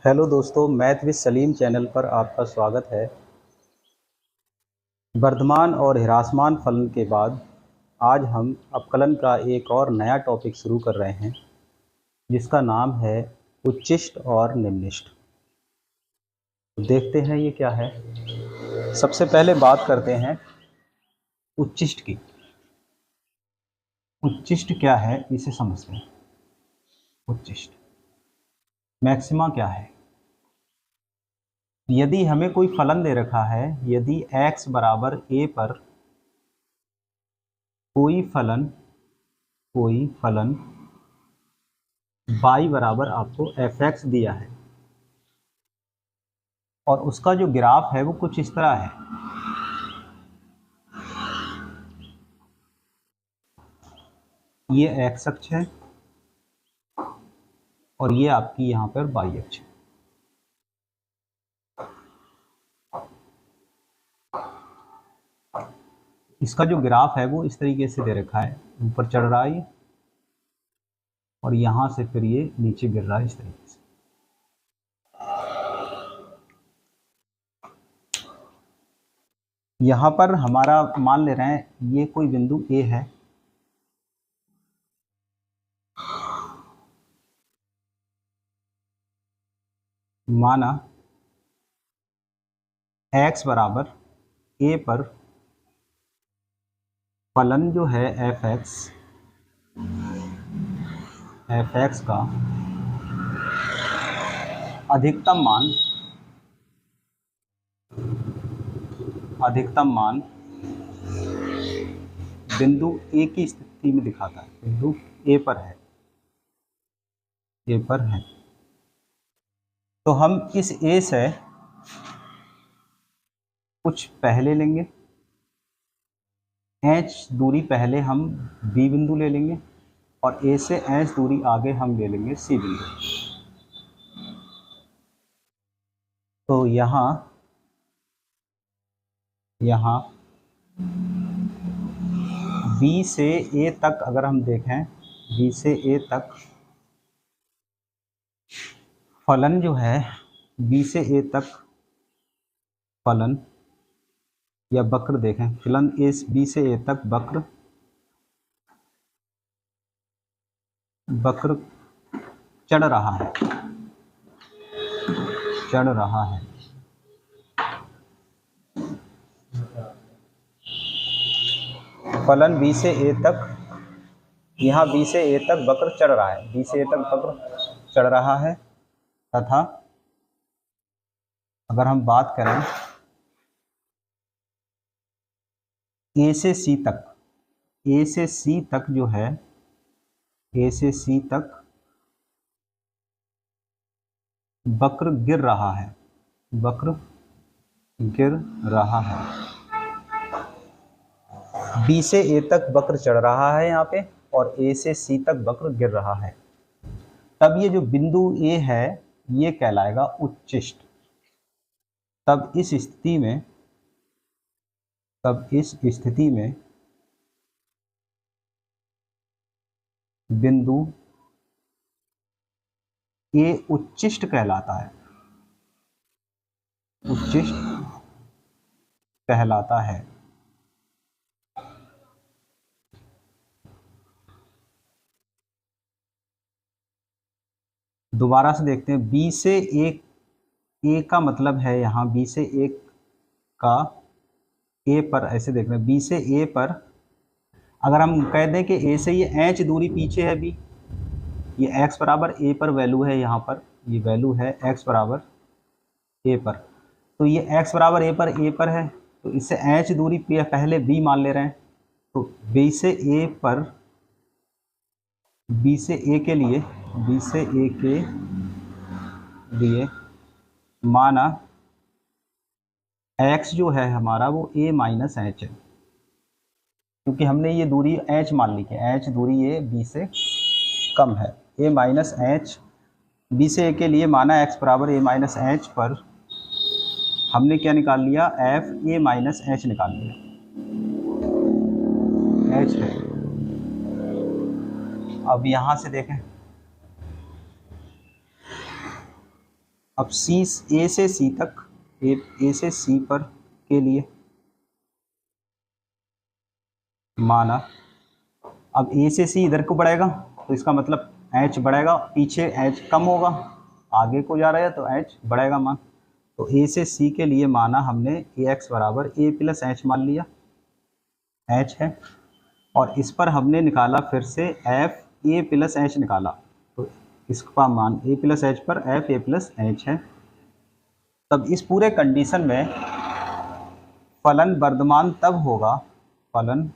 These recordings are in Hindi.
हेलो दोस्तों, मैथ विद सलीम चैनल पर आपका स्वागत है। वर्धमान और ह्रासमान फलन के बाद आज हम अपकलन का एक और नया टॉपिक शुरू कर रहे हैं जिसका नाम है उच्चिष्ट और निम्निष्ट। देखते हैं ये क्या है। सबसे पहले बात करते हैं उच्चिष्ट की। उच्चिष्ट क्या है इसे समझते हैं। उच्चिष्ट मैक्सिमा क्या है। यदि हमें कोई फलन दे रखा है, यदि x बराबर a पर कोई फलन y बराबर आपको fx दिया है और उसका जो ग्राफ है वो कुछ इस तरह है। ये x अक्ष है और ये आपकी यहाँ पर y अक्ष है। इसका जो ग्राफ है वो इस तरीके से दे रखा है, ऊपर चढ़ रहा है और यहाँ से फिर ये नीचे गिर रहा है इस तरीके से। यहाँ पर हमारा मान ले रहे हैं ये कोई बिंदु A है, माना x बराबर a पर फलन जो है fx का अधिकतम मान बिंदु A की स्थिति में दिखाता है, बिंदु A पर है। तो हम इस A से कुछ पहले लेंगे, h दूरी पहले हम B बिंदु ले लेंगे और A से h दूरी आगे हम ले लेंगे C बिंदु। तो यहाँ B से A तक अगर हम देखें, B से A तक फलन जो है, B से A तक फलन या वक्र देखें, फलन B से A तक वक्र चढ़ रहा है। फलन B से A तक, यहाँ B से A तक वक्र चढ़ रहा है, B से A तक वक्र चढ़ रहा है। तथा अगर हम बात करें A से C तक जो है, A से C तक वक्र गिर रहा है, B से A तक वक्र चढ़ रहा है यहाँ पे और A से C तक वक्र गिर रहा है। तब ये जो बिंदु A है ये कहलाएगा उच्चिष्ट। तब इस स्थिति में बिंदु A उच्चिष्ट कहलाता है। दोबारा से देखते हैं, B से A का मतलब है यहाँ B से A का A पर, ऐसे देख रहे हैं B से A पर अगर हम कह दें कि A से ये h दूरी पीछे है B, ये x बराबर A पर वैल्यू है, यहाँ पर ये वैल्यू है x बराबर A पर। तो ये x बराबर A पर है, तो इससे h दूरी पहले B मान ले रहे हैं। तो B से A के लिए माना x जो है हमारा वो A माइनस h है, क्योंकि हमने ये दूरी h मान ली कि h दूरी ये B से कम है। A माइनस h B से A के लिए माना x बराबर A माइनस h पर हमने क्या निकाल लिया, f A माइनस h निकाल लिया, h है। अब यहाँ से देखें अब ए से सी तक, ए से सी पर के लिए माना, अब ए से सी इधर को बढ़ेगा तो इसका मतलब एच बढ़ेगा, पीछे एच कम होगा, आगे को जा रहा है तो एच बढ़ेगा मान। तो ए से सी के लिए माना हमने ए एक्स बराबर ए प्लस एच मान लिया, एच है, और इस पर हमने निकाला फिर से एफ ए प्लस एच निकाला, तो इसका मान ए प्लस एच पर एफ ए प्लस एच है। तब इस पूरे कंडीशन में फलन वर्धमान तब होगा, फलन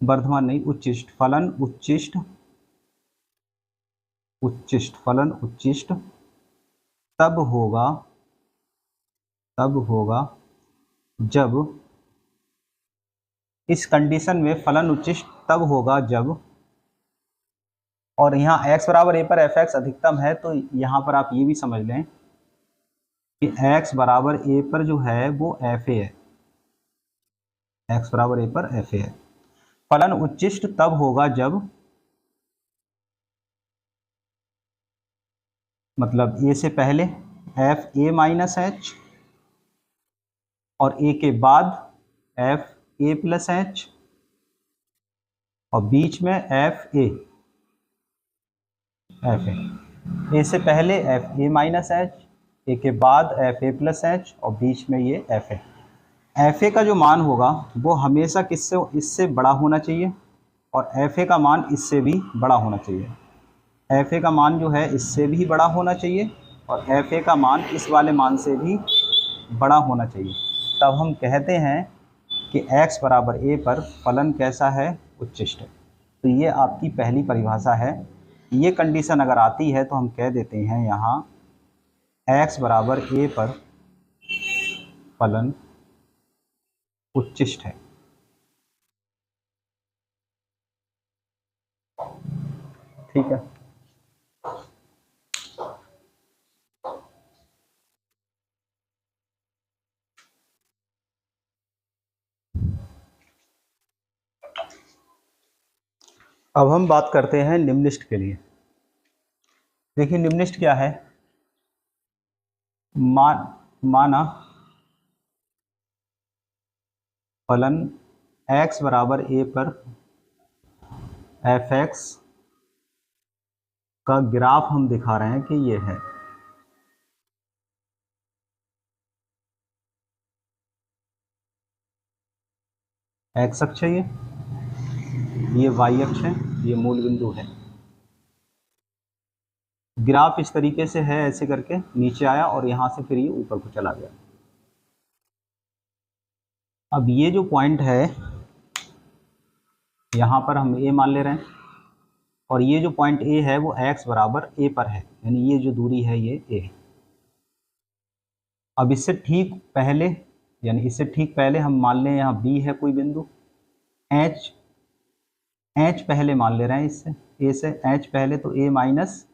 वर्धमान नहीं उच्चिष्ट, फलन उच्चिष्ट, फलन उच्चिष्ट तब होगा जब, इस कंडीशन में फलन उच्चिष्ट तब होगा जब, और यहाँ x बराबर a पर fx अधिकतम है, तो यहाँ पर आप ये भी समझ लें कि x बराबर a पर जो है वो fa है, x बराबर a पर fa है। फलन उच्चिष्ट तब होगा जब, मतलब a से पहले f a माइनस एच और a के बाद f a प्लस एच और बीच में f a से पहले एफ ए माइनस एच, ए के बाद एफ ए प्लस एच और बीच में ये एफ ए। एफ ए का जो मान होगा वो हमेशा किससे, इससे बड़ा होना चाहिए, और एफ ए का मान इससे भी बड़ा होना चाहिए। एफ ए का मान जो है इससे भी बड़ा होना चाहिए और एफ ए का मान इस वाले मान से भी बड़ा होना चाहिए। तब हम कहते हैं कि x बराबर a पर फलन कैसा है, उच्चिष्ट। तो ये आपकी पहली परिभाषा है। ये कंडीशन अगर आती है तो हम कह देते हैं यहाँ x बराबर a पर फलन उच्चिष्ट है। ठीक है, अब हम बात करते हैं निम्नलिखित के लिए। देखिए निम्नलिखित क्या है, माना फलन x बराबर a पर fx का ग्राफ हम दिखा रहे हैं कि ये है, x अक्ष है ये y अक्ष है, ये मूल बिंदु है। ग्राफ इस तरीके से है, ऐसे करके नीचे आया और यहाँ से फिर ये ऊपर को चला गया। अब ये जो पॉइंट है यहाँ पर हम a मान ले रहे हैं और ये जो पॉइंट a है वो x बराबर a पर है, यानी ये जो दूरी है ये a है। अब इससे ठीक पहले, यानी इससे ठीक पहले हम मान लें यहाँ b है कोई बिंदु, h पहले मान ले रहे हैं, इससे a से h पहले, तो a माइनस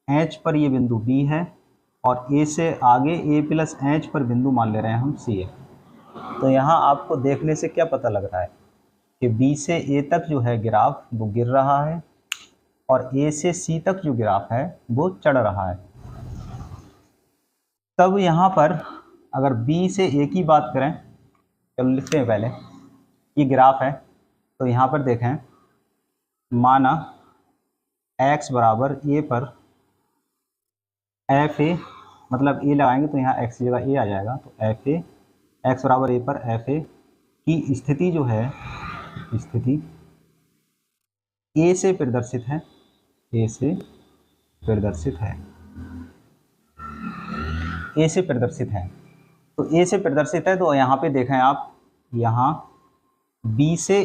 h पर ये बिंदु b है और a से आगे a प्लस h पर बिंदु मान ले रहे हैं हम c है। तो यहाँ आपको देखने से क्या पता लग रहा है कि b से a तक जो है ग्राफ वो गिर रहा है और a से c तक जो ग्राफ है वो चढ़ रहा है। तब यहाँ पर अगर b से a की बात करें, चलो लिखते हैं पहले, ये ग्राफ है, तो यहाँ पर देखें माना x बराबर a पर एफ ए, मतलब a लगाएंगे तो यहाँ x की जगह a आ जाएगा, तो एफ ए, x बराबर a पर एफ ए की स्थिति जो है, स्थिति a से प्रदर्शित है, a से प्रदर्शित है, a से प्रदर्शित है। तो a से प्रदर्शित है, तो यहाँ पे देखें आप, यहाँ b से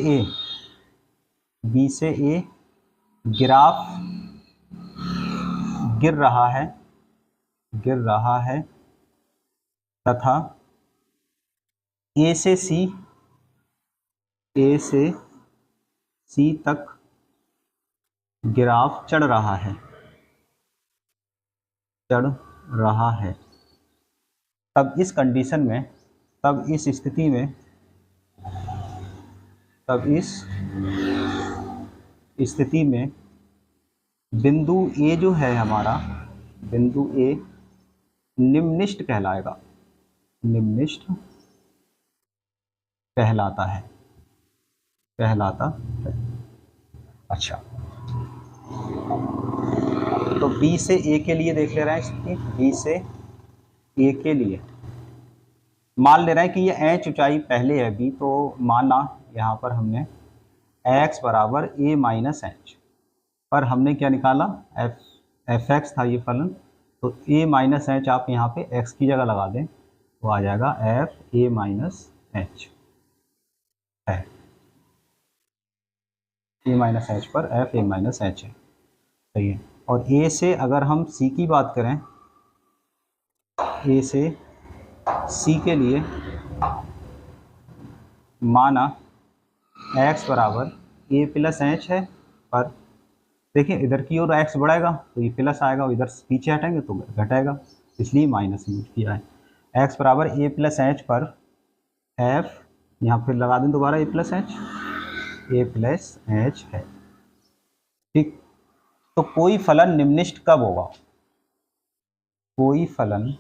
a ग्राफ गिर रहा है तथा a से c तक ग्राफ चढ़ रहा है। तब इस कंडीशन में, तब इस स्थिति में, बिंदु A जो है हमारा, बिंदु A निम्निष्ट कहलाएगा, निम्निष्ट कहलाता है, कहलाता है। अच्छा, तो बी से ए के लिए देख ले रहे हैं, बी से ए के लिए मान ले रहे हैं कि ये एच ऊंचाई पहले है बी, तो माना यहाँ पर हमने x बराबर a माइनस एच, पर हमने क्या निकाला, एफ एक्स था ये फलन, तो a माइनस एच आप यहाँ पे x की जगह लगा दें, तो आ जाएगा एफ ए माइनस एच है, ए माइनस एच पर एफ ए माइनस एच है, सही है। और a से अगर हम c की बात करें, a से c के लिए माना x बराबर a प्लस एच है, पर देखिए इधर की ओर x बढ़ाएगा तो ये प्लस आएगा, और इधर पीछे हटेंगे तो घटेगा, इसलिए माइनस यूज किया है। x बराबर a प्लस एच पर f, यहाँ फिर लगा दें दोबारा a प्लस एच है, ठीक। तो कोई फलन निम्निष्ट कब होगा, कोई फलन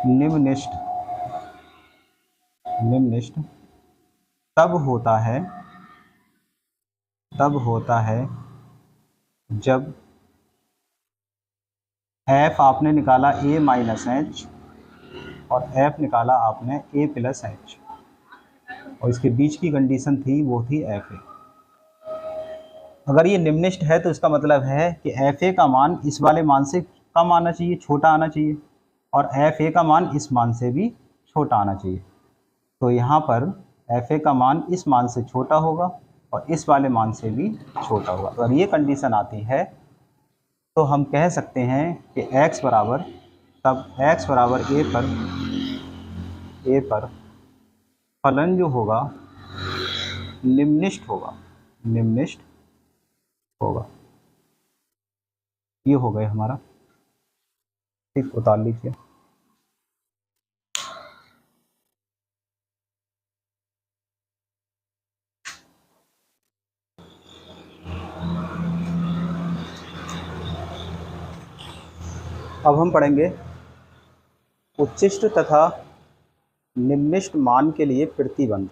निम्निष्ट तब होता है जब f आपने निकाला a माइनस एच और f निकाला आपने a प्लस एच, और इसके बीच की कंडीशन थी वो थी एफ ए। अगर ये निम्निष्ट है तो इसका मतलब है कि एफ ए का मान इस वाले मान से कम आना चाहिए, छोटा आना चाहिए, और एफ ए का मान इस मान से भी छोटा आना चाहिए। तो यहाँ पर एफ ए का मान इस मान से छोटा होगा और इस वाले मान से भी छोटा होगा। अगर ये कंडीशन आती है तो हम कह सकते हैं कि x बराबर, तब x बराबर ए पर फलन जो होगा निम्निष्ट होगा, ये हो गए हमारा, ठीक, उतार लीजिए। अब हम पढ़ेंगे उच्चिष्ट तथा निम्निष्ट मान के लिए प्रतिबंध,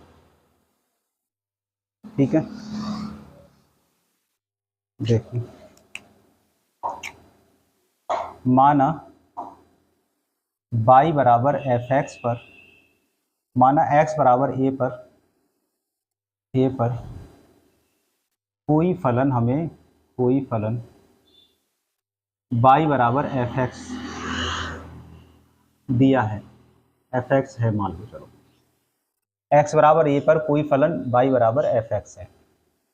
ठीक है। देखिए, माना y बराबर एफ एक्स पर, माना x बराबर ए पर कोई फलन y बराबर एफ एक्स दिया है, एफ एक्स है मान लो, चलो x बराबर ए पर कोई फलन y बराबर एफ एक्स है,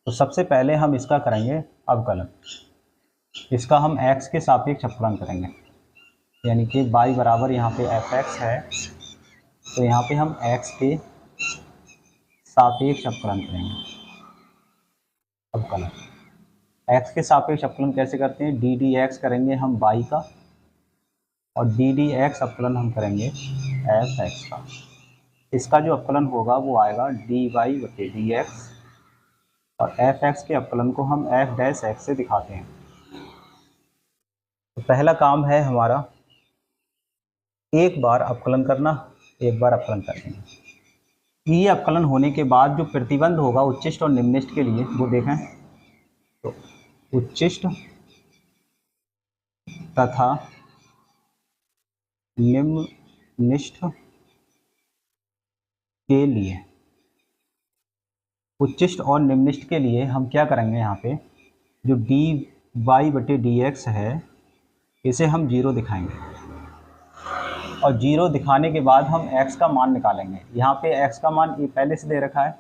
तो सबसे पहले हम इसका करेंगे अवकलन, इसका हम x के सापेक्ष अवकलन करेंगे, यानी कि y बराबर यहाँ पे एफ एक्स है, तो यहाँ पे हम x के सापेक्ष अवकलन करेंगे, अवकलन x के सापेक्ष अवकलन कैसे करते हैं, डी डी एक्स करेंगे हम y का, और डी डी एक्स अवकलन हम करेंगे एफ एक्स का। इसका जो अवकलन होगा वो आएगा डी वाई बटे डी एक्स, और एफ एक्स के अवकलन को हम एफ डैश एक्स से दिखाते हैं। तो पहला काम है हमारा एक बार अवकलन करना, एक बार अवकलन करेंगे। ये अवकलन होने के बाद जो प्रतिबंध होगा उच्चिष्ट और निम्निष्ट के लिए वो देखें, तो उच्चिष्ट तथा निम्निष्ट के लिए, उच्चिष्ट और निम्निष्ट के लिए हम क्या करेंगे, यहाँ पे जो डी वाई बटे डी एक्स है इसे हम जीरो दिखाएंगे, और जीरो दिखाने के बाद हम x का मान निकालेंगे। यहाँ पे x का मान ये पहले से दे रखा है,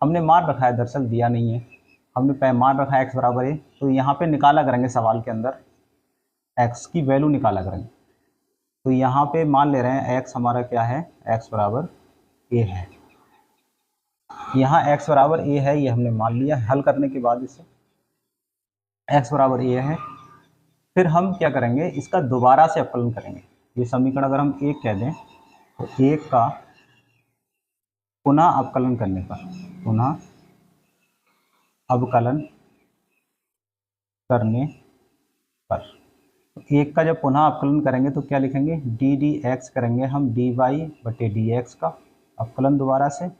हमने मान रखा है, दरअसल दिया नहीं है, हमने मान रखा है x बराबर ए, तो यहाँ पे निकाला करेंगे, सवाल के अंदर x की वैल्यू निकाला करेंगे। तो यहाँ पे मान ले रहे हैं x हमारा क्या है, x बराबर ए है, यहाँ x बराबर ए है, ये हमने मान लिया। हल करने के बाद इसे x बराबर ए है, फिर हम क्या करेंगे, इसका दोबारा से अवकलन करेंगे। ये समीकरण अगर हम एक कह दें तो एक का पुनः अवकलन करने पर, पुनः अवकलन करने पर। एक का जब पुनः अवकलन करेंगे तो क्या लिखेंगे, डी डी एक्स करेंगे हम डी वाई बटे डी एक्स का अवकलन दोबारा से,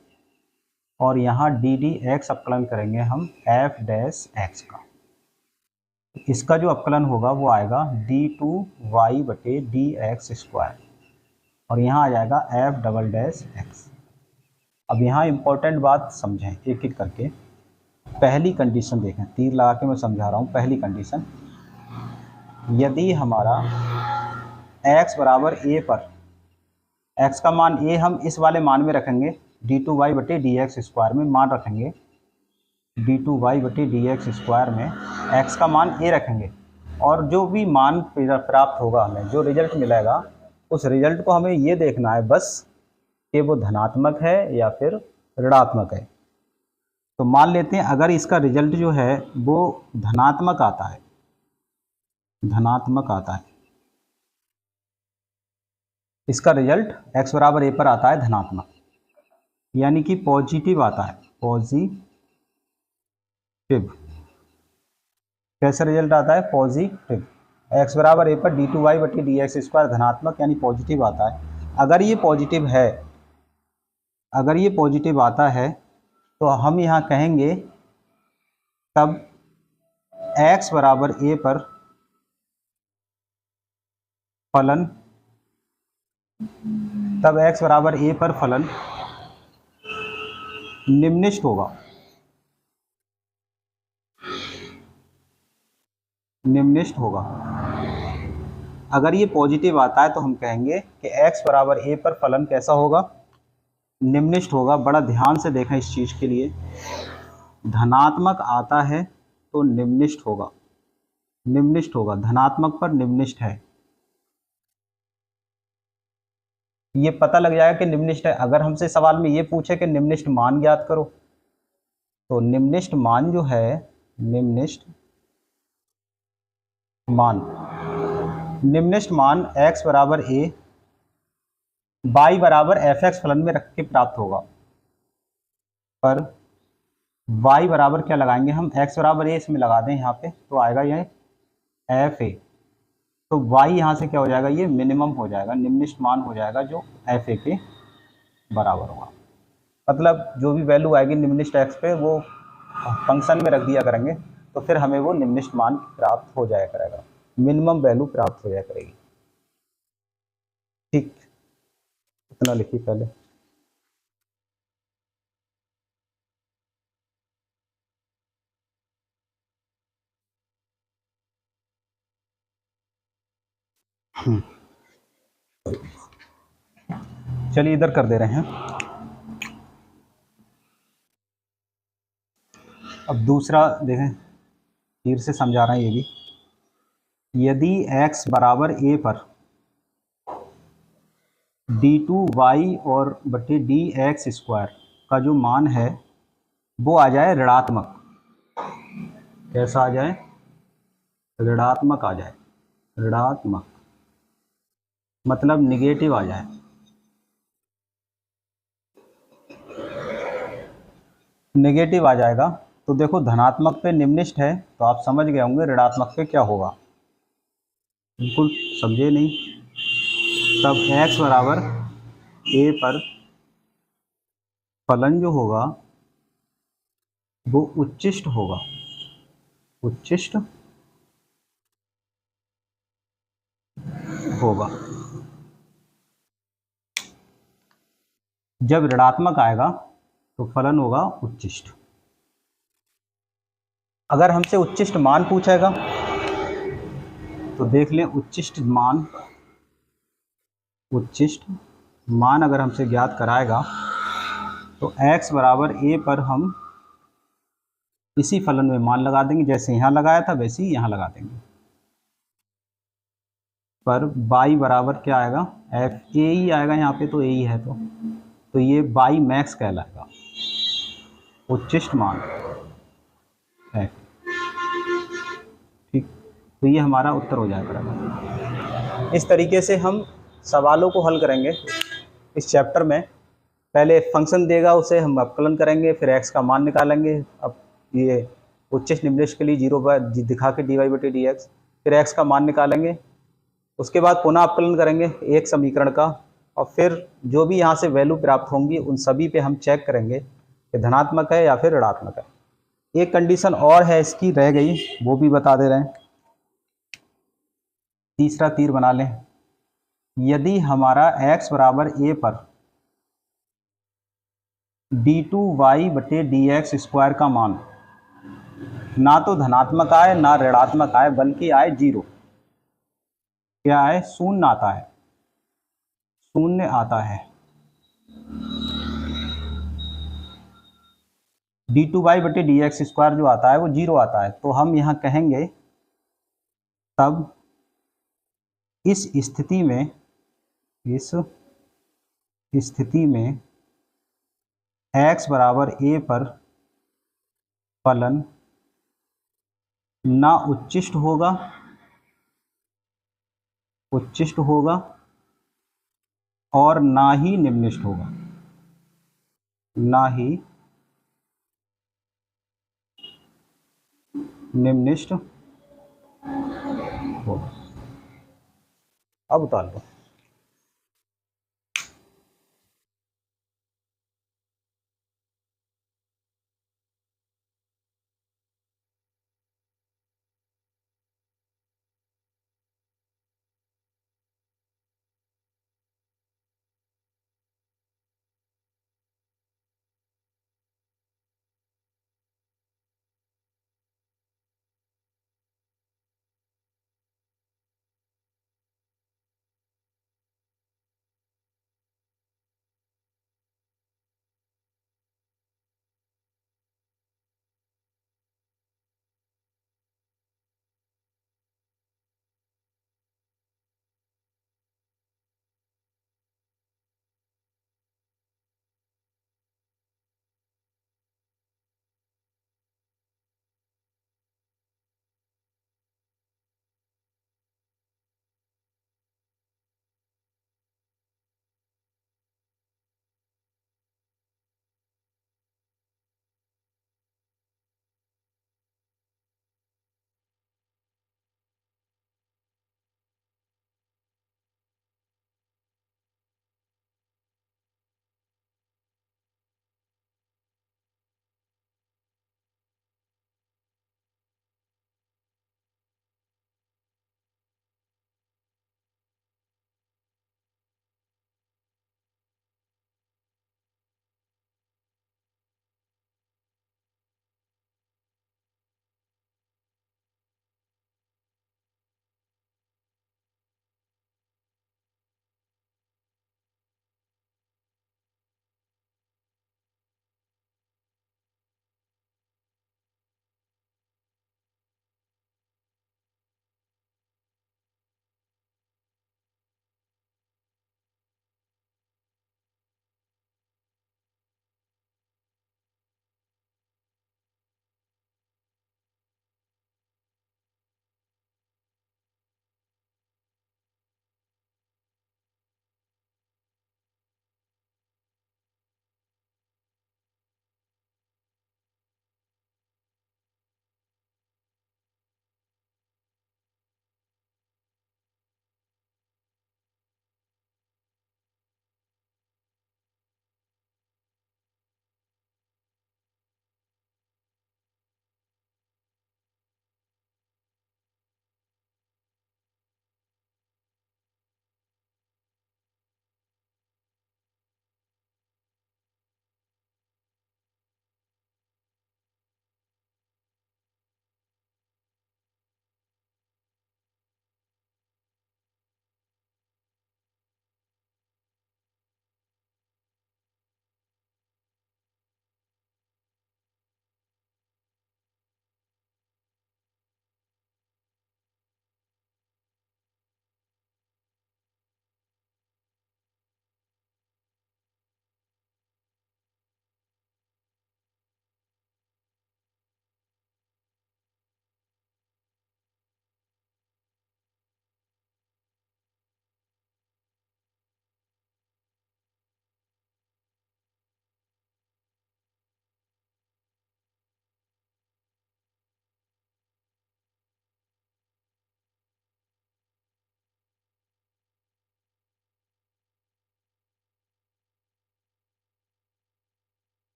और यहाँ डी डी एक्स अवकलन करेंगे हम एफ डैश एक्स का। इसका जो अवकलन होगा वो आएगा डी टू वाई बटे डी एक्स स्क्वायर, और यहाँ आ जाएगा एफ डबल डैश एक्स। अब यहाँ इम्पोर्टेंट बात समझें एक एक करके। पहली कंडीशन देखें, तीर लगा के मैं समझा रहा हूँ। पहली कंडीशन, यदि हमारा x बराबर a पर, x का मान a हम इस वाले मान में रखेंगे, डी टू वाई बटे डी एक्स स्क्वायर में मान रखेंगे, डी टू वाई बटे डी एक्स स्क्वायर में x का मान a रखेंगे, और जो भी मान प्राप्त होगा हमें, जो रिजल्ट मिलेगा, उस रिजल्ट को हमें ये देखना है बस कि वो धनात्मक है या फिर ऋणात्मक है। तो मान लेते हैं अगर इसका रिजल्ट जो है वो धनात्मक आता है, धनात्मक आता है, इसका रिजल्ट x बराबर a पर आता है धनात्मक, यानी कि पॉजिटिव आता है, पॉजिटिव। कैसा रिजल्ट आता है, पॉजिटिव। x बराबर a पर डी टू वाई बटी डी एक्स स्क्वायर धनात्मक यानी पॉजिटिव आता है। अगर ये पॉजिटिव है, अगर ये पॉजिटिव आता है तो हम यहाँ कहेंगे तब x बराबर a पर फलन, तब x बराबर a पर फलन निम्नलिखित होगा, निम्नलिखित होगा। अगर ये पॉजिटिव आता है तो हम कहेंगे कि x बराबर a पर फलन कैसा होगा, निम्नलिखित होगा। बड़ा ध्यान से देखें इस चीज़ के लिए, धनात्मक आता है तो निम्नलिखित होगा, निम्नलिखित होगा, धनात्मक पर निम्नलिखित है, ये पता लग जाएगा कि निम्नलिखित है। अगर हमसे सवाल में ये पूछे कि निम्नलिखित मान ज्ञात करो, तो निम्नलिखित मान जो है, निम्नलिखित मान, निम्नलिखित मान x बराबर a y बराबर एफ एक्स फलन में रख के प्राप्त होगा। पर y बराबर क्या लगाएंगे हम, x बराबर a इसमें लगा दें यहाँ पे, तो आएगा ये एफ ए। तो y यहाँ से क्या हो जाएगा, ये मिनिमम हो जाएगा, निम्नलिखित मान हो जाएगा जो एफ ए के बराबर होगा। मतलब जो भी वैल्यू आएगी निम्नलिखित x पे वो फंक्शन में रख दिया करेंगे, तो फिर हमें वो निम्नलिखित मान प्राप्त हो जाया करेगा, मिनिमम वैल्यू प्राप्त हो जाया करेगी। ठीक, इतना लिखिए पहले। चलिए इधर कर दे रहे हैं। अब दूसरा देखें, फिर से समझा रहे हैं ये भी। यदि x बराबर a पर डी टू वाई और बटे डी एक्स स्क्वायर का जो मान है वो आ जाए ऋणात्मक, कैसा आ जाए, ऋणात्मक आ जाए, ऋणात्मक मतलब निगेटिव आ जाए। नेगेटिव आ जाएगा तो देखो धनात्मक पे निम्नलिखित है, तो आप समझ गए होंगे ऋणात्मक पे क्या होगा, बिल्कुल समझे नहीं। तब x बराबर a पर फलन जो होगा वो उच्चिष्ट होगा, उच्चिष्ट होगा। जब ऋणात्मक आएगा तो फलन होगा उच्चिष्ट। अगर हमसे उच्चिष्ट मान पूछेगा तो देख लें, उच्चिष्ट मान, उच्चिष्ट मान अगर हमसे ज्ञात कराएगा तो x बराबर a पर हम इसी फलन में मान लगा देंगे, जैसे यहाँ लगाया था वैसे ही यहाँ लगा देंगे। पर y बराबर क्या आएगा, एफ ए ही आएगा यहाँ पे, तो a ही है, तो ये y मैक्स कहलाएगा, उच्चिष्ट मान है। ठीक, तो ये हमारा उत्तर हो जाएगा। इस तरीके से हम सवालों को हल करेंगे इस चैप्टर में। पहले फंक्शन देगा, उसे हम अवकलन करेंगे, फिर x का मान निकालेंगे। अब ये उच्चिष्ट निम्नलिखित के लिए 0 पर दिखा के dy बटे dx, फिर x का मान निकालेंगे, उसके बाद पुनः अपकलन करेंगे एक समीकरण का, और फिर जो भी यहाँ से वैल्यू प्राप्त होंगी उन सभी पे हम चेक करेंगे कि धनात्मक है या फिर ऋणात्मक है। एक कंडीशन और है इसकी रह गई, वो भी बता दे रहे हैं। तीसरा तीर बना लें, यदि हमारा x बराबर a पर d2y/dx² का मान ना तो धनात्मक आए ना ऋणात्मक आए बल्कि आए 0, क्या आए, शून्य आता है, शून्य आता है। d2y/dx² जो आता है वो 0 आता है, तो हम यहाँ कहेंगे तब इस स्थिति में x बराबर a पर फलन ना उच्चिष्ट होगा और ना ही निम्निष्ठ होगा, ना ही निम्निष्ठ होगा। अब उतार लो।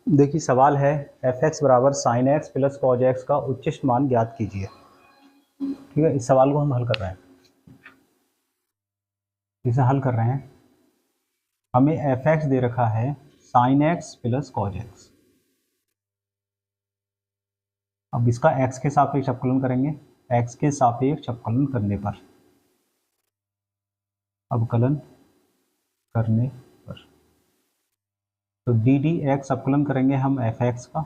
देखिए सवाल है एफ एक्स बराबर sine x plus cos x का उच्चिष्ट मान ज्ञात कीजिए। ठीक है, इस सवाल को हम हल कर रहे हैं, इसे हल कर रहे हैं। हमें एफ एक्स दे रखा है sine x plus cos x. अब इसका एक्स के सापेक्ष अवकलन करेंगे। एक्स के सापेक्ष अवकलन करने पर, अवकलन करने पर तो डी डी एक्स अवकलन करेंगे हम एफ एक्स का,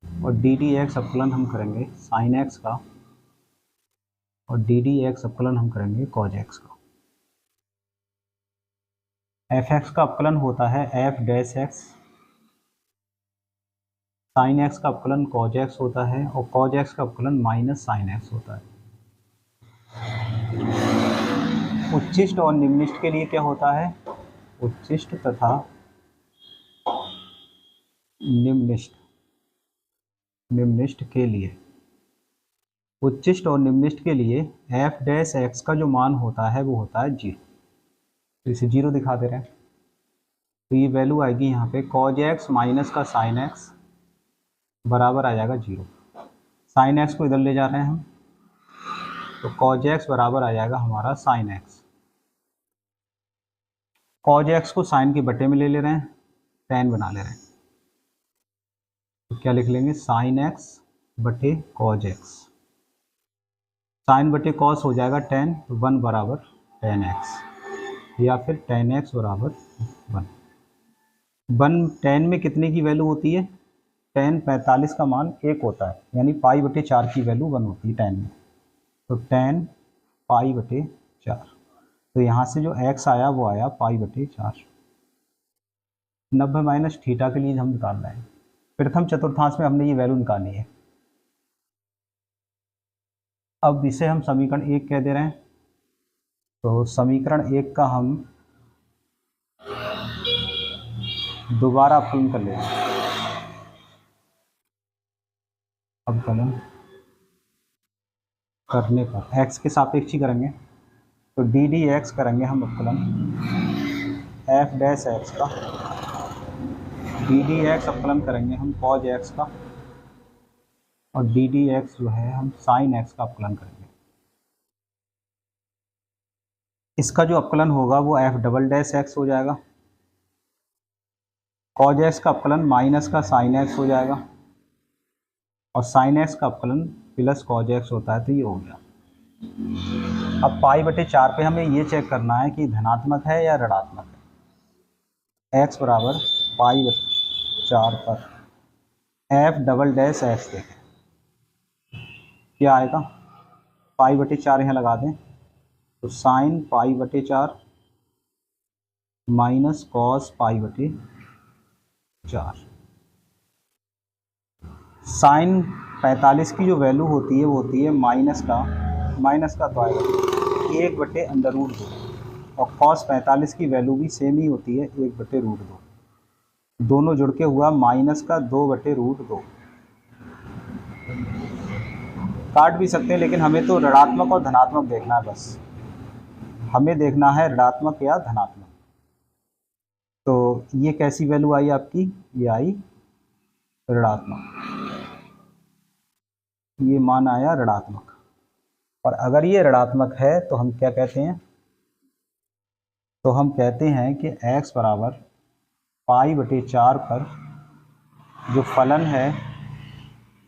और डी डी एक्स अवकलन हम करेंगे साइन एक्स का, और डी डी एक्स अवकलन हम करेंगे कॉज एक्स का। एफ एक्स का अवकलन होता है F dash x, sine x का अवकलन कॉज एक्स होता है, और कॉज एक्स का अवकलन माइनस साइन एक्स होता है। उच्चिष्ट और निम्निष्ट के लिए क्या होता है? उच्चिष्ट तथा निम्निष्ट, निम्निष्ट के लिए, उच्चिष्ट और निम्निष्ट के लिए एफ डैश एक्स का जो मान होता है वो होता है 0। तो इसे 0 दिखा दे रहे हैं। तो ये वैल्यू आएगी यहाँ पे कॉज एक्स माइनस का साइन एक्स बराबर आ जाएगा 0। साइन एक्स को इधर ले जा रहे हैं हम, तो कॉज एक्स बराबर आ जाएगा हमारा साइन एक्स। कॉज एक्स को साइन के बटे में ले रहे हैं, tan बना ले रहे हैं, तो क्या लिख लेंगे साइन एक्स बटे कॉज एक्स। साइन बटे कॉस हो जाएगा tan, तो 1 बराबर tan x, या फिर tan x बराबर 1। tan में कितने की वैल्यू होती है? tan 45 का मान 1 होता है, यानी पाई बटे 4 की वैल्यू 1 होती है tan में। तो tan पाई बटे 4, तो यहाँ से जो x आया वो आया पाई बटे 4। 90 माइनस थीटा के लिए हम निकाल रहे हैं। प्रथम चतुर्थांश में हमने ये वैल्यू निकाली है। अब इसे हम समीकरण 1 कह दे रहे हैं, तो समीकरण 1 का हम दोबारा अवकलन कर लेंगे। अवकलन करने पर x के सापेक्ष ही करेंगे, तो डी डी एक्स करेंगे हम अवकलन एफ डैश एक्स का, डी डी एक्स अवकलन करेंगे हम कॉज एक्स का, और डी डी एक्स जो है हम साइन एक्स का अवकलन करेंगे। इसका जो अवकलन होगा वो एफ डबल डैश एक्स हो जाएगा। कॉज एक्स का अवकलन माइनस का साइन एक्स हो जाएगा, और साइन एक्स का अवकलन प्लस कॉज एक्स होता है, तो ये हो गया। अब पाई बटे 4 पे हमें ये चेक करना है कि धनात्मक है या ऋणात्मक है। x बराबर पाई बटे 4 पर एफ डबल डैश एक्स देखें क्या आएगा। पाई बटे 4 यहाँ लगा दें, तो साइन पाई बटे 4 माइनस कॉस पाई बटे 4। साइन 45 की जो वैल्यू होती है वो होती है माइनस का तो आएगा 1/√2, और कॉस 45 की वैल्यू भी सेम ही होती है 1/√2। दोनों जुड़ के हुआ माइनस का 2/√2। काट भी सकते हैं, लेकिन हमें तो ऋणात्मक और धनात्मक देखना है, बस हमें देखना है ऋणात्मक या धनात्मक। तो ये कैसी वैल्यू आई आपकी? ये आई ऋणात्मक, ये मान आया ऋणात्मक। और अगर ये ऋणात्मक है तो हम क्या कहते हैं? तो हम कहते हैं कि x बराबर पाई बटे 4 पर जो फलन है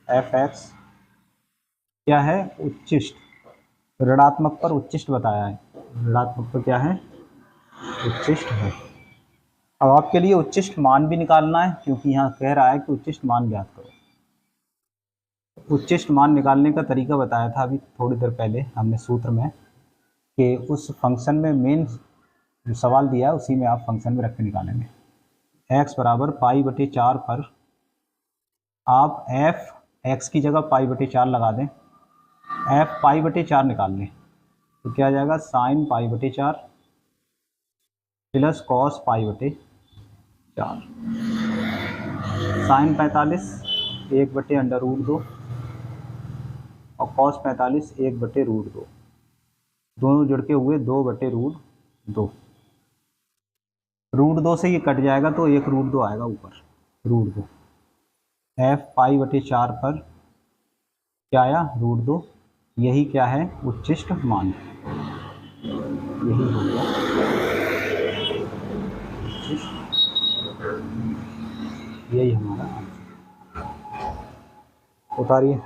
एफ एक्स क्या है? उच्चिष्ट। ऋणात्मक पर उच्चिष्ट बताया है, ऋणात्मक पर क्या है? उच्चिष्ट है। अब आपके लिए उच्चिष्ट मान भी निकालना है, क्योंकि यहाँ कह रहा है कि उच्चिष्ट मान ज्ञात करो। उच्चिष्ट मान निकालने का तरीका बताया था अभी थोड़ी देर पहले हमने सूत्र में, कि उस फंक्शन में मेन जो सवाल दिया है उसी में आप फंक्शन में रख के निकालेंगे। x बराबर पाई बटे 4 पर आप एफ एक्स की जगह पाई बटे 4 लगा दें, एफ पाई बटे 4 निकाल लें, तो क्या आ जाएगा? साइन पाई बटे 4 प्लस कॉस पाई बटे 4। साइन 45 1/√2 और कॉस 45 1/√2, दोनों जुड़ के हुए 2/√2। √2 से ये कट जाएगा तो 1√2 आएगा ऊपर। √2। f π/4 पर क्या आया, √2। यही क्या है, उच्चिष्ट मान, यही हो गया उच्चिष्ट, यही हमारा आंसर। उतारिए।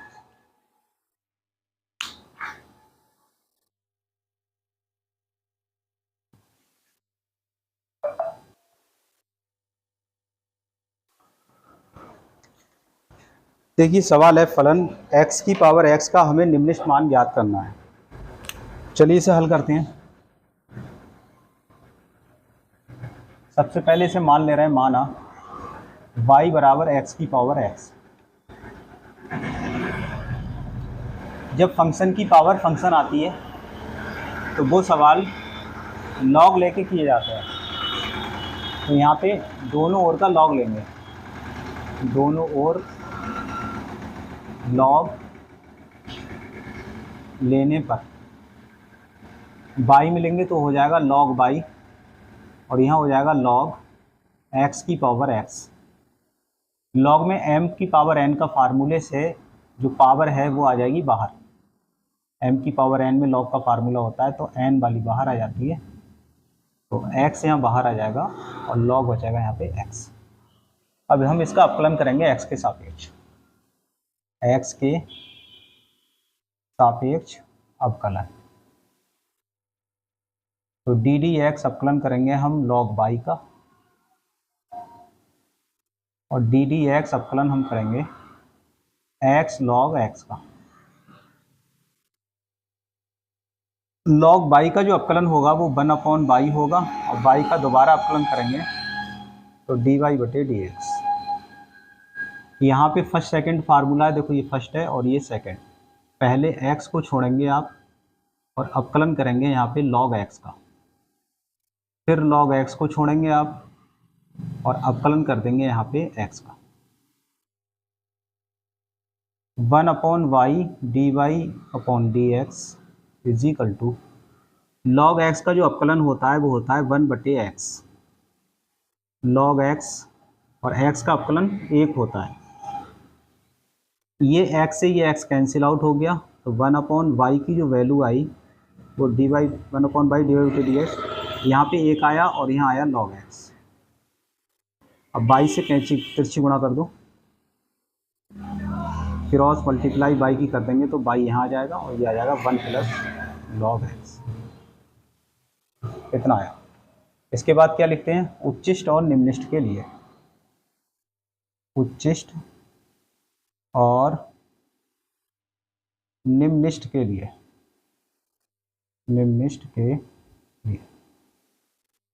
देखिए सवाल है, फलन x की पावर x का हमें निम्नलिखित मान ज्ञात करना है। चलिए इसे हल करते हैं। सबसे पहले इसे मान ले रहे हैं, माना y बराबर x की पावर x। जब फंक्शन की पावर फंक्शन आती है तो वो सवाल लॉग लेके किए जाते हैं। तो यहाँ पे दोनों ओर का लॉग लेंगे, दोनों ओर लॉग लेने पर बाई में लेंगे तो हो जाएगा लॉग बाई, और यहाँ हो जाएगा लॉग x की पावर x। लॉग में m की पावर n का फार्मूले से जो पावर है वो आ जाएगी बाहर। m की पावर n में लॉग का फार्मूला होता है, तो n वाली बाहर आ जाती है, तो x यहाँ बाहर आ जाएगा और लॉग बचेगा यहाँ पे x। अब हम इसका अवकलन करेंगे x के सापेक्ष, x के सापेक्ष अवकलन। तो डी डी एक्स अवकलन करेंगे हम लॉग बाई का, और डी डी एक्स अवकलन हम करेंगे x लॉग x का। लॉग बाई का जो अवकलन होगा वो 1/बाई होगा, और बाई का दोबारा अवकलन करेंगे तो dy बटे डी एक्स। यहाँ पे फर्स्ट सेकंड फार्मूला है, देखो ये फर्स्ट है और ये सेकंड। पहले x को छोड़ेंगे आप और अवकलन करेंगे यहाँ पे log x का, फिर log x को छोड़ेंगे आप और अवकलन कर देंगे यहाँ पे x का। 1/y dy/dx is equal to log x का जो अवकलन होता है वो होता है 1/x log x, और x का अवकलन 1 होता है। ये x से ये x कैंसिल आउट हो गया, तो 1/y की जो वैल्यू आई वो 1/y dy/dx, यहाँ पे 1 आया और यहाँ आया log x। अब 22 से कैंची तिरछी गुणा कर दो, क्रॉस मल्टीप्लाई बाई की कर देंगे तो बाई यहाँ आ जाएगा और ये आ जाएगा 1 + log x। कितना आया। इसके बाद क्या लिखते हैं, उच्चिष्ट और निम्निष्ठ के लिए, उच्चिष्ट और निम्निष्ठ के लिए, निम्निष्ठ के लिए,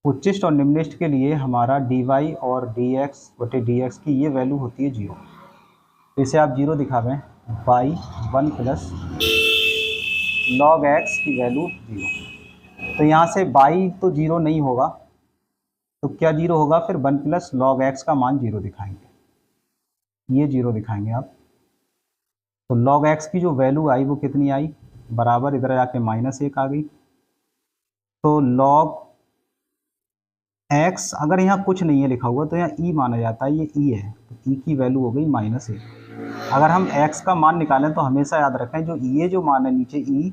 उच्चिष्ट और निम्निष्ठ के लिए हमारा dy और dx/dx की ये वैल्यू होती है 0। तो इसे आप 0 दिखा दें, बाई 1 + log x की वैल्यू 0। तो यहाँ से बाई तो 0 नहीं होगा, तो क्या 0 होगा, फिर 1 + log x का मान 0 दिखाएंगे, ये 0 दिखाएंगे आप। तो log x की जो वैल्यू आई वो कितनी आई, बराबर इधर जाके -1 आ गई। तो log x अगर यहाँ कुछ नहीं है लिखा हुआ तो यहाँ e माना जाता है, ये e है, तो e की वैल्यू हो गई -1। अगर हम x का मान निकालें तो हमेशा याद रखें जो ये जो मान है नीचे e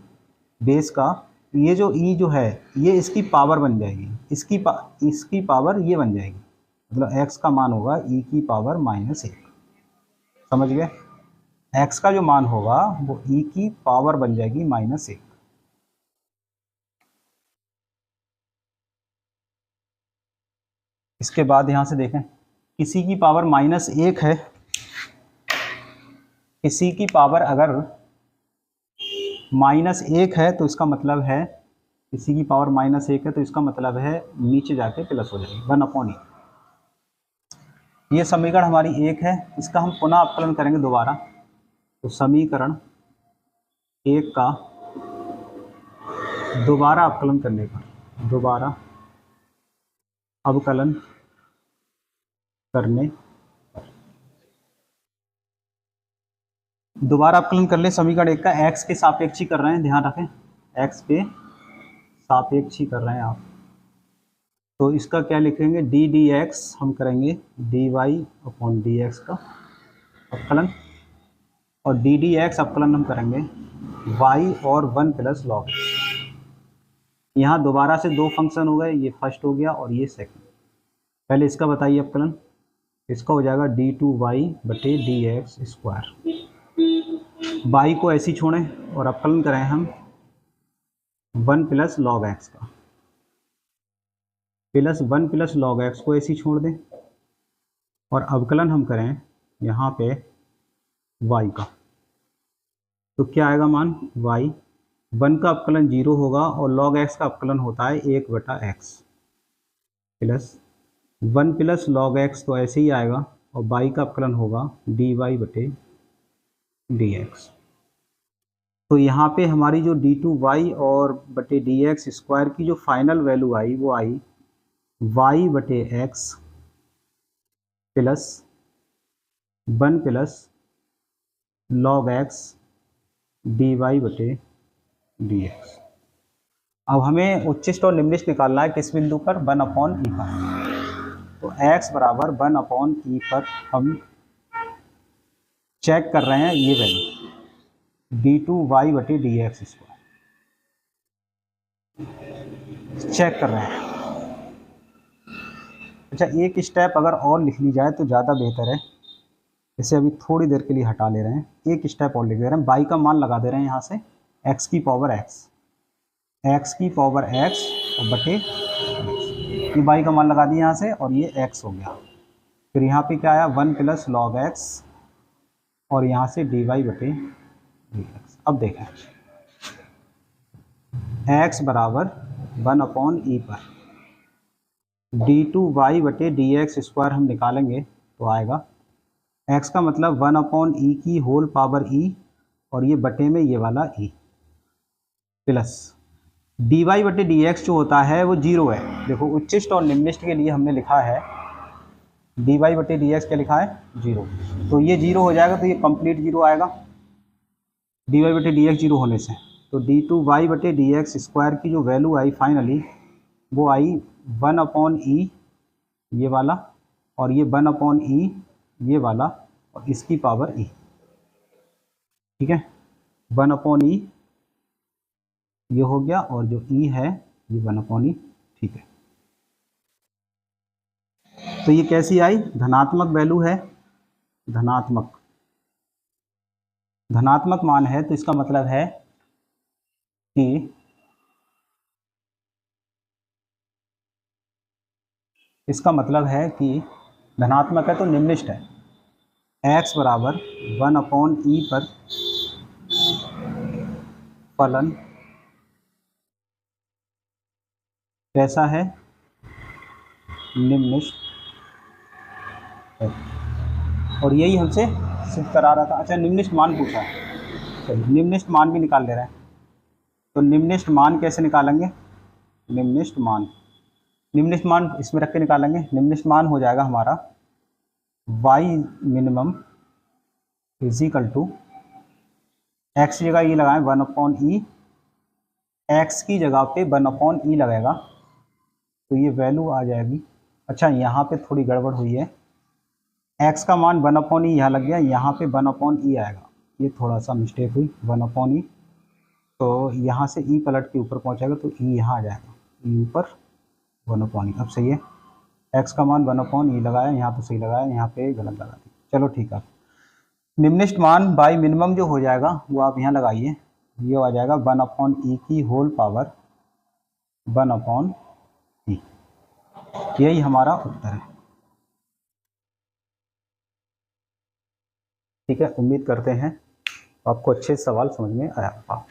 बेस का, ये जो e जो है ये इसकी पावर बन जाएगी, इसकी पावर ये बन जाएगी, मतलब x का मान होगा e की पावर -1। समझ गए, x का जो मान होगा वो e की पावर बन जाएगी -1। इसके बाद यहाँ से देखें, किसी की पावर -1 है, किसी की पावर अगर -1 है तो इसका मतलब है, किसी की पावर -1 है तो इसका मतलब है नीचे जाके प्लस हो जाएगी 1/e। ये समीकरण हमारी 1 है, इसका हम पुनः अवकलन करेंगे दोबारा। तो समीकरण 1 का दोबारा अवकलन करने पर, दोबारा अवकलन करने, दोबारा अवकलन कर ले समीकरण 1 का, x के सापेक्ष ही कर रहे हैं, ध्यान रखें x के सापेक्ष ही कर रहे हैं आप। तो इसका क्या लिखेंगे, डी डी एक्स हम करेंगे d y upon d x का अवकलन, और डी डी एक्स अवकलन हम करेंगे वाई और 1 प्लस लॉग। यहाँ दोबारा से दो फंक्शन हो गए, ये फर्स्ट हो गया और ये सेकंड। पहले इसका बताइए अवकलन, इसका हो जाएगा डी टू वाई बटे डी एक्स स्क्वायर। वाई को ऐसे ही छोड़ें और अवकलन करें हम 1 प्लस लॉग एक्स का, प्लस 1 प्लस लॉग एक्स को ऐसे ही छोड़ दें और अवकलन हम करें यहाँ पे y का। तो क्या आएगा मान y, 1 का अवकलन 0 होगा और log x का अवकलन होता है 1 बटा x, plus 1 plus log x तो ऐसे ही आएगा और y का अवकलन होगा dy बटे dx। तो यहाँ पे हमारी जो d2y और बटे dx स्क्वायर की जो फाइनल वैल्यू आई वो आई y बटे x plus 1 plus log x dy बटे dx। अब हमें उच्चिष्ट और निम्निष्ट निकालना है किस बिंदु पर, 1 अपॉन ई पर। तो x बराबर 1 अपॉन ई पर हम चेक कर रहे हैं ये वैल्यू d2y बटे dx स्क्वायर चेक कर रहे हैं। अच्छा, एक स्टेप अगर और लिख ली जाए तो ज़्यादा बेहतर है, इसे अभी थोड़ी देर के लिए हटा ले रहे हैं, एक स्टेप और लिख दे रहे हैं। y का मान लगा दे रहे हैं यहाँ से x की पावर x और बटे ये y का मान लगा दिया यहाँ से और ये x हो गया। फिर यहाँ पे क्या आया 1 प्लस लॉग x और यहाँ से dy बटे dx। अब देखें x बराबर 1 अपॉन ई पर d2y बटे dx स्क्वायर हम निकालेंगे तो आएगा x का मतलब 1 अपॉन ई की होल पावर e और ये बटे में ये वाला e प्लस dy बटे dx जो होता है वो 0 है। देखो उच्चिष्ट और निम्निष्ट के लिए हमने लिखा है dy बटे dx क्या लिखा है 0, तो ये 0 हो जाएगा तो ये कंप्लीट 0 आएगा dy बटे dx 0 होने से। तो d2y बटे dx स्क्वायर की जो वैल्यू आई फाइनली वो आई 1 अपॉन ई ये वाला और ये 1 अपॉन ई ये वाला और इसकी पावर e, ठीक है। 1 अपॉन ई ये हो गया और जो e है ये 1 अपॉन ई, ठीक है। तो ये कैसी आई, धनात्मक वैल्यू है, धनात्मक मान है, तो इसका मतलब है कि धनात्मक है तो निम्निष्ट है। x बराबर 1 अपॉन ई पर फलन कैसा है, निम्निष्ट है। और यही हमसे सिद्ध करा रहा था। अच्छा, निम्निष्ट मान पूछा है, चलिए निम्निष्ट मान भी निकाल ले रहे हैं। तो निम्निष्ट मान कैसे निकालेंगे, निम्निष्ट मान इसमें रख के निकालेंगे। निम्निष्ट मान हो जाएगा हमारा y minimum is equal to x की जगह ये लगाएं 1 अपॉन ई, x की जगह पे 1 अपॉन ई लगेगा तो ये वैल्यू आ जाएगी। अच्छा, यहाँ पे थोड़ी गड़बड़ हुई है, x का मान 1 अपॉन ई यहाँ लग गया, यहाँ पे 1 अपॉन ई आएगा, ये थोड़ा सा मिस्टेक हुई। 1 अपॉन ई तो यहाँ से ई पलट के ऊपर पहुँचेगा तो ई यहाँ आ जाएगा, ई ऊपर 1 अपॉन ई। अब सही है, x का मान 1 अपॉन ई लगाया, यहाँ तो सही लगाया, यहाँ पे गलत लगा दी। चलो ठीक है, निम्निष्ट मान बाई मिनिमम जो हो जाएगा वो आप यहाँ लगाइए, ये आ जाएगा 1 अपॉन ई की होल पावर 1 अपॉन ई। यही हमारा उत्तर है। ठीक है, उम्मीद करते हैं आपको अच्छे सवाल समझ में आया होगा।